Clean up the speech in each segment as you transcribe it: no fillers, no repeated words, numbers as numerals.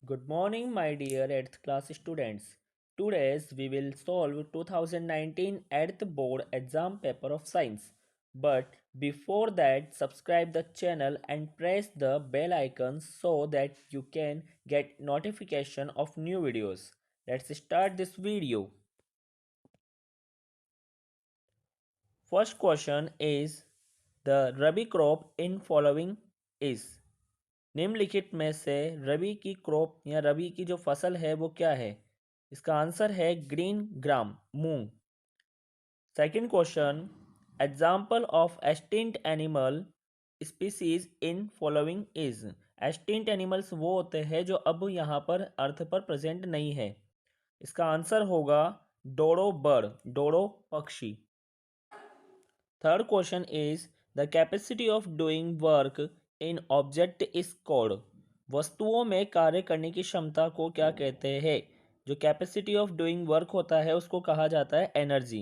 Good morning, my dear 8th class students. Today we will solve 2019 8th board exam paper of science. But before that, subscribe the channel and press the bell icon so that you can get notification of new videos. Let's start this video. First question is the Rabi crop in following is निम्नलिखित में से रबी की crop या रबी की जो फसल है वो क्या है। इसका आंसर है green gram moong. Second question example of extinct animal species in following is. Extinct animals वो होते हैं जो अब यहाँ पर अर्थ पर प्रेजेंट नहीं है। इसका आंसर होगा डोडो बर्ड, डोडो पक्षी। Third question is the capacity of doing work in object is called. वस्तुओं में कार्य करने की क्षमता को क्या कहते हैं। जो कैपेसिटी ऑफ डूइंग वर्क होता है उसको कहा जाता है energy.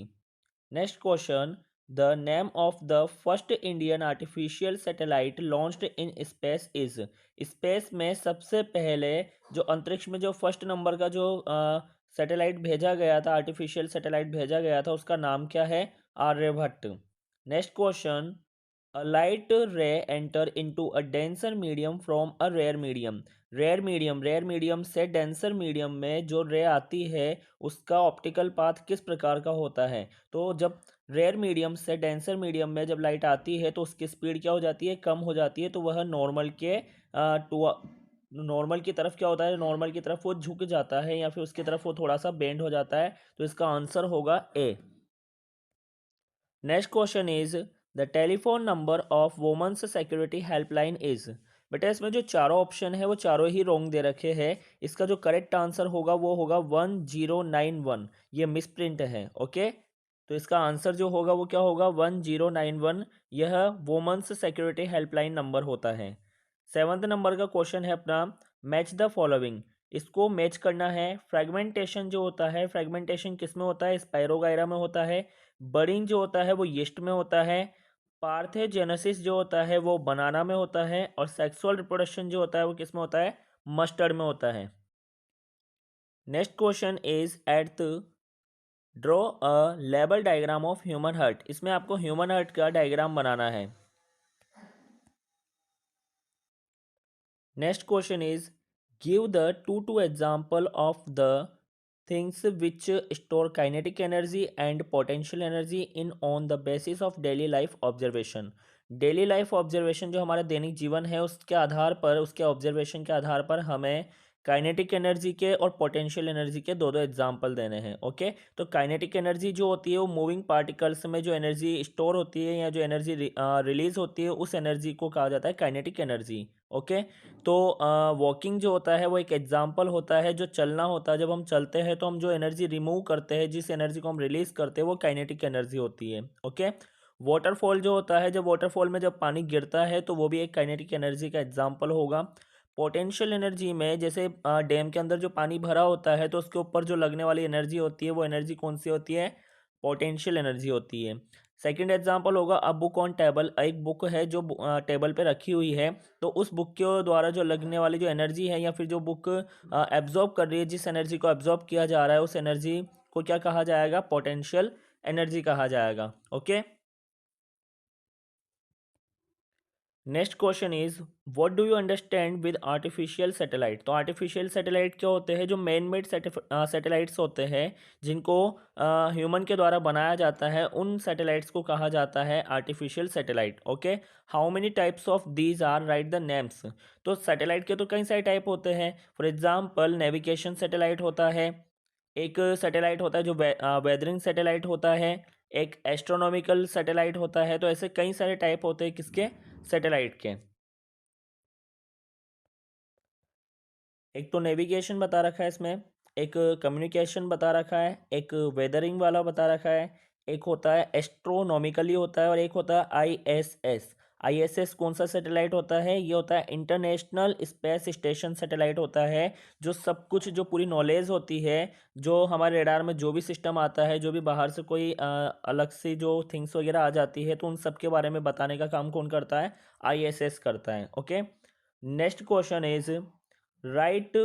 Next question the name of the first Indian artificial satellite launched in space is. Space में सबसे पहले जो अंतरिक्ष में जो फर्स्ट नंबर का जो सैटेलाइट भेजा गया था, आर्टिफिशियल सैटेलाइट भेजा गया था, उसका नाम क्या है। Aryabhatta. Next question a light ray enter into a denser medium from a rare medium. Rare medium से डेंसर मीडियम में जो रे आती है उसका ऑप्टिकल पाथ किस प्रकार का होता है। तो जब रेयर मीडियम से डेंसर मीडियम में जब लाइट आती है तो उसकी स्पीड क्या हो जाती है, कम हो जाती है। तो वह नॉर्मल की तरफ क्या होता है, नॉर्मल की तरफ वो झुक जाता है या फिर उसकी तरफ वो थोड़ा सा बेंड हो जाता है। तो इसका आंसर होगा A. Next question is the telephone number of women's security helpline is. बेटा इसमें जो चारों ऑप्शन है वो चारों ही रॉन्ग दे रखे हैं। इसका जो करेक्ट आंसर होगा वो होगा 1091। ये मिसप्रिंट है। ओके, तो इसका आंसर जो होगा वो क्या होगा 1091। यह वुमेन्स सिक्योरिटी हेल्पलाइन नंबर होता है। सेवंथ नंबर का क्वेश्चन है अपना मैच द फॉलोइंग। इसको मैच करना है। फ्रेगमेंटेशन जो होता है, फ्रेगमेंटेशन किस में होता है, स्पाइरोगायरा में होता है। बडिंग जो होता है वो यीस्ट में होता है। पार्थेजेनेसिस जो होता है वो बनाना में होता है। और सेक्सुअल रिप्रोडक्शन जो होता है वो किस में होता है, मस्टर्ड में होता है। Next question is eight draw a label diagram of human heart. इसमें आपको ह्यूमन हार्ट का डायग्राम बनाना है। Next question is give the two example of the things which store kinetic energy and potential energy in on the basis of daily life observation. Daily life observation जो हमारा दैनिक जीवन है उसके आधार पर, उसके ऑब्जर्वेशन के आधार पर हमें काइनेटिक एनर्जी के और पोटेंशियल एनर्जी के दो दो एग्जाम्पल देने हैं। ओके, तो काइनेटिक एनर्जी जो होती है वो मूविंग पार्टिकल्स में जो एनर्जी स्टोर होती है या जो एनर्जी रिलीज होती है उस एनर्जी को कहा जाता है काइनेटिक एनर्जी। ओके, तो वॉकिंग जो होता है वो एक एग्जाम्पल होता है। जो चलना होता है, जब हम चलते हैं तो हम जो एनर्जी रिमूव करते हैं, जिस एनर्जी को हम रिलीज करते हैं वो काइनेटिक एनर्जी होती है। ओके, वाटरफॉल जो होता है, जब वाटरफॉल में जब पानी गिरता है तो वो भी एक काइनेटिक एनर्जी का एग्जाम्पल होगा। पोटेंशियल एनर्जी में जैसे डैम के अंदर जो पानी भरा होता है तो उसके ऊपर जो लगने वाली एनर्जी होती है वो एनर्जी कौन सी होती है, पोटेंशियल एनर्जी होती है। सेकंड एग्जांपल होगा अ बुक ऑन टेबल। एक बुक है जो टेबल पे रखी हुई है, तो उस बुक के द्वारा जो लगने वाली जो एनर्जी है या फिर जो बुक एब्जॉर्ब कर रही है, जिस एनर्जी को एब्जॉर्ब किया जा रहा है उस एनर्जी को क्या कहा जाएगा, पोटेंशियल एनर्जी कहा जाएगा। Okay, next question is what do you understand with artificial satellite. तो आर्टिफिशियल सैटेलाइट क्या होते हैं, जो मैन मेड सैटेलाइट्स होते हैं जिनको ह्यूमन के द्वारा बनाया जाता है, उन सैटेलाइट्स को कहा जाता है artificial satellite. Okay, how many types of these are, write the names. तो सैटेलाइट के तो कई सारे टाइप होते हैं। फॉर एग्जाम्पल नेविगेशन सैटेलाइट होता है, एक सैटेलाइट होता है जो वेदरिंग सैटेलाइट होता है, एक एस्ट्रोनॉमिकल सैटेलाइट होता है। तो ऐसे कई सारे टाइप होते हैं किसके, सैटेलाइट के। एक तो नेविगेशन बता रखा है इसमें, एक कम्युनिकेशन बता रखा है, एक वेदरिंग वाला बता रखा है, एक होता है एस्ट्रोनॉमिकली होता है और एक होता है आईएसएस। आईएसएस कौन सा सैटेलाइट होता है, ये होता है इंटरनेशनल स्पेस स्टेशन सैटेलाइट होता है। जो सब कुछ, जो पूरी नॉलेज होती है, जो हमारे रेडार में जो भी सिस्टम आता है, जो भी बाहर से कोई अलग से जो थिंग्स वगैरह आ जाती है तो उन सब के बारे में बताने का काम कौन करता है, आईएसएस करता है। Okay, next question is write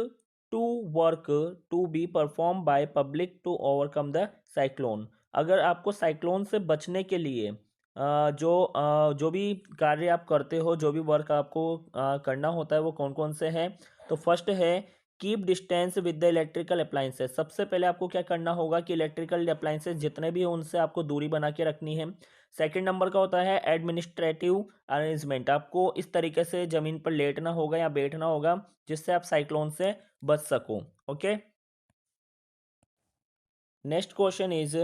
two work to be perform by public to overcome the cyclone. अगर आपको साइक्लोन से बचने के लिए जो भी कार्य आप करते हो, जो भी वर्क आपको करना होता है, वो कौन कौन से हैं? तो फर्स्ट है keep distance with the electrical appliances. सबसे पहले आपको क्या करना होगा कि इलेक्ट्रिकल अप्लाइंसेस जितने भी हैं उनसे आपको दूरी बना के रखनी है। सेकंड नंबर का होता है एडमिनिस्ट्रेटिव अरेंजमेंट। आपको इस तरीके से ज़मीन पर लेटना होगा या बैठना होगा जिससे आप साइक्लोन से बच सको। Okay, next question is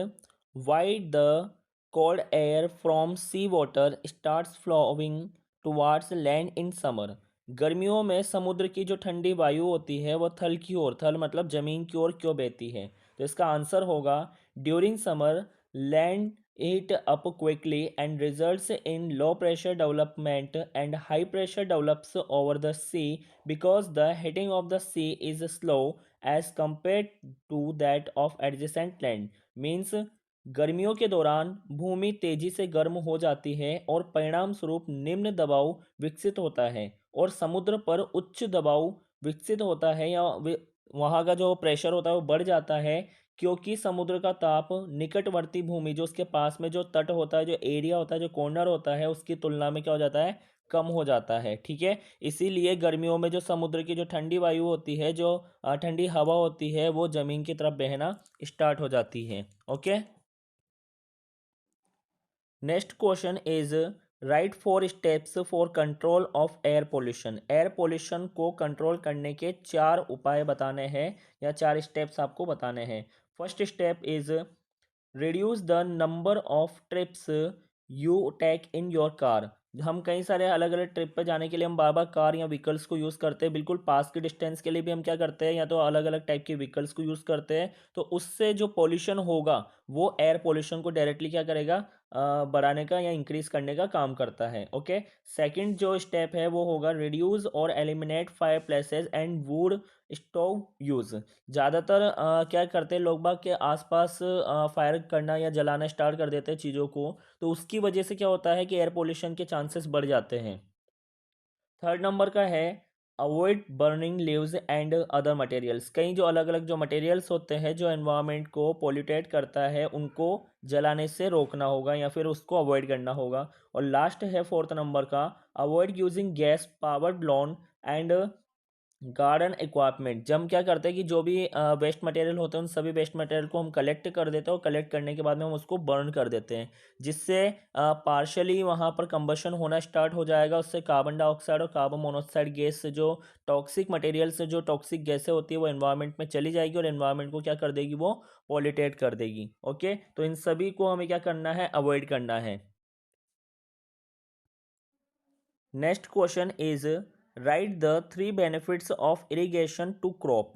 why the cold air from sea water starts flowing towards land in summer. गर्मियों में समुद्र की जो ठंडी वायु होती है वो थल की ओर, थल मतलब जमीन की ओर क्यों बहती है? तो इसका आंसर होगा during summer land heat up quickly and results in low pressure development and high pressure develops over the sea because the heating of the sea is slow as compared to that of adjacent land। means गर्मियों के दौरान भूमि तेजी से गर्म हो जाती है और परिणाम स्वरूप निम्न दबाव विकसित होता है और समुद्र पर उच्च दबाव विकसित होता है या वहाँ का जो प्रेशर होता है वो बढ़ जाता है क्योंकि समुद्र का ताप निकटवर्ती भूमि जो उसके पास में जो तट होता है, जो एरिया होता है, जो कॉर्नर होता है, उसकी तुलना में क्या हो जाता है? कम हो जाता है। ठीक है, इसीलिए गर्मियों में जो समुद्र की जो ठंडी वायु होती है, जो ठंडी हवा होती है, वो जमीन की तरफ बहना स्टार्ट हो जाती है। Okay, next question is right 4 steps for control of air pollution. Air pollution को कंट्रोल करने के 4 उपाय बताने हैं या 4 स्टेप्स आपको बताने हैं। First step is reduce the number of trips you take in your car. हम कई सारे अलग अलग ट्रिप पे जाने के लिए हम बार बार कार या व्हीकल्स को यूज़ करते हैं। बिल्कुल पास के डिस्टेंस के लिए भी हम क्या करते हैं, या तो अलग अलग टाइप के व्हीकल्स को यूज़ करते हैं। तो उससे जो पॉल्यूशन होगा वो एयर पॉल्यूशन को डायरेक्टली क्या करेगा, बढ़ाने का या इंक्रीज करने का काम करता है। ओके, सेकंड जो स्टेप है वो होगा रिड्यूस और eliminate fire places and would stove use. ज़्यादातर क्या करते हैं लोग बाग के आसपास फायर करना या जलाना स्टार्ट कर देते हैं चीज़ों को, तो उसकी वजह से क्या होता है कि एयर पोल्यूशन के चांसेस बढ़ जाते हैं। थर्ड नंबर का है avoid burning leaves and other materials. कई जो अलग अलग जो मटेरियल्स होते हैं जो एनवायरनमेंट को पोल्यूटेट करता है उनको जलाने से रोकना होगा या फिर उसको अवॉइड करना होगा। और लास्ट है फोर्थ नंबर का avoid using gas power blown and garden equipment. जब हम क्या करते हैं कि जो भी वेस्ट मटेरियल होते हैं उन सभी वेस्ट मटेरियल को हम कलेक्ट कर देते हैं और कलेक्ट करने के बाद में हम उसको बर्न कर देते हैं, जिससे पार्शली वहाँ पर कंबशन होना स्टार्ट हो जाएगा। उससे कार्बन डाइऑक्साइड और कार्बन मोनोऑक्साइड गैस से जो टॉक्सिक मटेरियल से जो टॉक्सिक गैसें होती है वो एनवायरनमेंट में चली जाएगी और एनवायरनमेंट को क्या कर देगी, वो पॉल्यूटेट कर देगी। ओके, तो इन सभी को हमें क्या करना है, अवॉइड करना है। Next question is write the 3 benefits of irrigation to crop.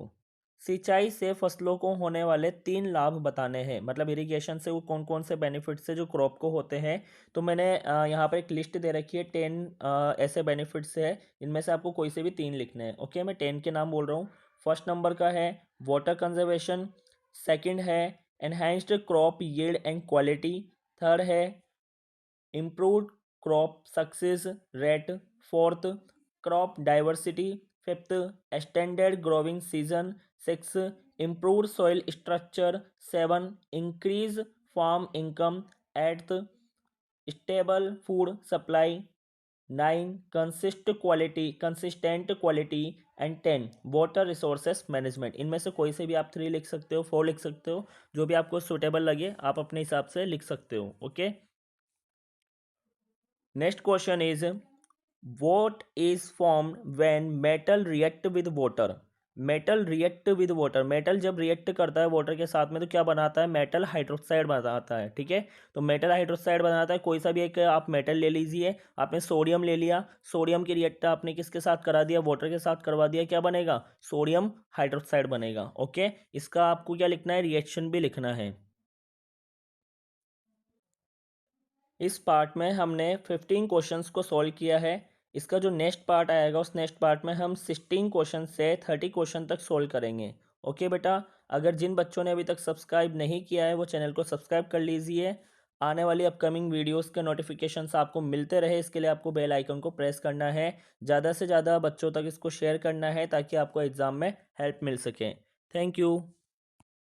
सिंचाई से फसलों को होने वाले 3 लाभ बताने हैं। मतलब इरिगेशन से वो कौन कौन से बेनिफिट्स है जो क्रॉप को होते हैं। तो मैंने यहाँ पर एक लिस्ट दे रखी है 10 ऐसे बेनिफिट्स है, इनमें से आपको कोई से भी 3 लिखने हैं। ओके, मैं 10 के नाम बोल रहा हूँ। फर्स्ट नंबर का है वाटर कंजर्वेशन, सेकंड है enhanced crop yield and quality, third है improved crop success rate, fourth crop diversity, fifth extended growing season, sixth improved soil structure, seven increase farm income, eighth stable food supply, nine consistent quality and 10 water resources management. इनमें से कोई से भी आप 3 लिख सकते हो, 4 लिख सकते हो, जो भी आपको सुटेबल लगे आप अपने हिसाब से लिख सकते हो। Okay, next question is what is formed when metal react with water। Metal react with water, metal जब रिएक्ट करता है वाटर के साथ में तो क्या बनाता है, मेटल हाइड्रोक्साइड बनाता है। ठीक है, तो मेटल हाइड्रोक्साइड बनाता है। कोई सा भी एक आप मेटल ले लीजिए, आपने सोडियम ले लिया, सोडियम की रिएक्ट आपने किसके साथ करा दिया, वाटर के साथ करवा दिया, क्या बनेगा, सोडियम हाइड्रोक्साइड बनेगा। ओके, इसका आपको क्या लिखना है, रिएक्शन भी लिखना है। इस पार्ट में हमने 15 क्वेश्चंस को सॉल्व किया है। इसका जो नेक्स्ट पार्ट आएगा उस नेक्स्ट पार्ट में हम 16 क्वेश्चन से 30 क्वेश्चन तक सॉल्व करेंगे। ओके बेटा, अगर जिन बच्चों ने अभी तक सब्सक्राइब नहीं किया है वो चैनल को सब्सक्राइब कर लीजिए। आने वाली अपकमिंग वीडियोस के नोटिफिकेशंस आपको मिलते रहे, इसके लिए आपको बेल आइकन को प्रेस करना है। ज़्यादा से ज़्यादा बच्चों तक इसको शेयर करना है ताकि आपको एग्ज़ाम में हेल्प मिल सके। Thank you.